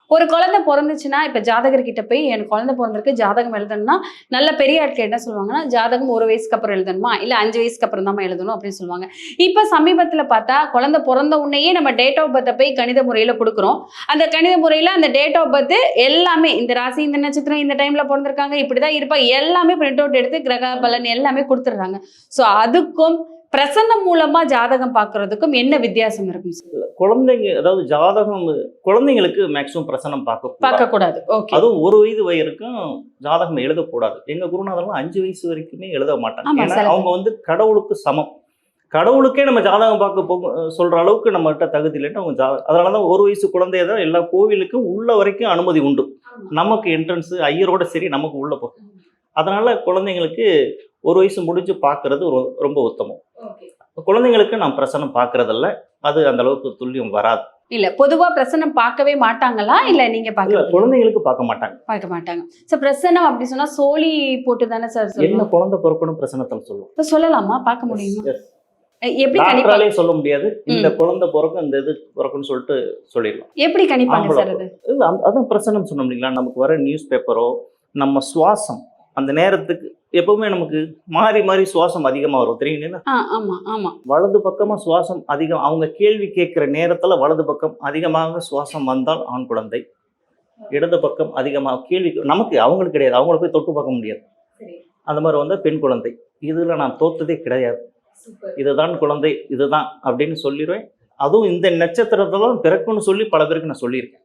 ஒரு குழந்தை பொறந்துச்சுன்னா, இப்ப ஜாதகர்கிட்ட போய் எனக்கு குழந்தை பொறந்திருக்கு, ஜாதகம் எழுதணும்னா, நல்ல பெரிய ஆட்கள் என்ன சொல்லுவாங்கன்னா, ஜாதகம் 1 வயசுக்கு அப்புறம் எழுதணுமா? இல்ல 5 வயசுக்கு அப்புறம் தாம்மா எழுதணும் அப்படின்னு சொல்லுவாங்க. இப்ப சமீபத்தில பார்த்தா, குழந்தை பொறந்த உடனேயே நம்ம டேட் ஆஃப் பர்த்த போய் கணித முறையில குடுக்குறோம். அந்த கணித முறையில அந்த டேட் ஆஃப் பர்த் எல்லாமே இந்த ராசி, இந்த நட்சத்திரம், இந்த டைம்ல பொறந்திருக்காங்க, இப்படிதான் இருப்பா எல்லாமே பிரிண்ட் அவுட் எடுத்து கிரக பலன் எல்லாமே குடுத்துடுறாங்க. சோ அதுக்கும் பிரசன்னம் மூலமா ஜாதகம் பார்க்கறதுக்கும் என்ன வித்தியாசம் இருக்கும் சார்? குழந்தைங்க அதாவது ஜாதகம் குழந்தைங்களுக்கு மேக்ஸிமம் பிரசனம் பார்க்கக்கூடாது. பார்க்கக்கூடாது. ஓகே. அதுவும் 1 வயது வரைக்கும் ஜாதகம் எழுதக்கூடாது. எங்க குருநாதர்லாம் 5 வயசு வரைக்குமே எழுத மாட்டாங்க. ஆமா, ஏன்னா சில அவங்க வந்து கடவுளுக்கு சமம். கடவுளுக்கே நம்ம ஜாதகம் பார்க்க சொல்ற அளவுக்கு நம்மகிட்ட தகுதி இல்லைன்னு அவங்க அதனாலதான் 1 வயசு குழந்தைய தான் எல்லா கோவிலுக்கும் உள்ள வரைக்கும் அனுமதி உண்டு. நமக்கு என்ட்ரன்ஸ் ஐயரோட சரி நமக்கு உள்ள போகும். அதனால குழந்தைங்களுக்கு 1 வயசு முடிஞ்சு பார்க்கறது ரொம்ப உத்தமம். குழந்தைங்களுக்கு நான் பிரசனம் பார்க்கறதில்ல. அது அந்த அளவுக்கு துல்லியம் வராது. இல்ல பொதுவா பிரசன்னம் பார்க்கவே மாட்டாங்களா? இல்ல நீங்க இல்ல, பார்க்க குழந்தைங்களுக்கு பார்க்க மாட்டாங்க. பார்க்க மாட்டாங்க. சார் பிரசன்னம் அப்படி சொன்னா சோழி போட்டு தானே சார் என்ன சொல்லுவோம். குழந்தை பிறக்கணும் பிரசனத்தில் சொல்லுவோம். இப்ப சொல்லலாமா? பார்க்க முடியுமா? Yes. எப்படி கணிப்பாங்க? டாக்டராலே சொல்ல முடியாது. இந்த குழந்தை பிறக்கும் இந்த இது பிறக்கும்னு சொல்லிட்டு சொல்லிடலாம். எப்படி கணிப்பாங்க ஆம்பளை சார் அது? இல்ல அதான் பிரசனம் சொன்னோம் இல்லைங்களா? நமக்கு வர நியூஸ் பேப்பரோ நம்ம சுவாசம் அந்த நேரத்துக்கு எப்பவுமே நமக்கு மாறி மாறி சுவாசம் அதிகமா வரும் தெரியுங்களா? ஆமா ஆமா. வலது பக்கமா சுவாசம் அதிகம் அவங்க கேள்வி கேட்கிற நேரத்துல வலது பக்கம் அதிகமாக சுவாசம் வந்தால் ஆண் குழந்தை, இடது பக்கம் அதிகமாக கேள்வி நமக்கு அவங்களுக்கு கிடையாது, அவங்கள போய் தொட்டு பார்க்க முடியாது. அந்த மாதிரி வந்தா பெண் குழந்தை. இதுல நான் தோத்ததே கிடையாது. இதுதான் குழந்தை இதுதான் அப்படின்னு சொல்லிடுவேன். அதுவும் இந்த நட்சத்திரத்துல பிறக்கும்னு சொல்லி பல பேருக்கு நான் சொல்லியிருக்கேன்.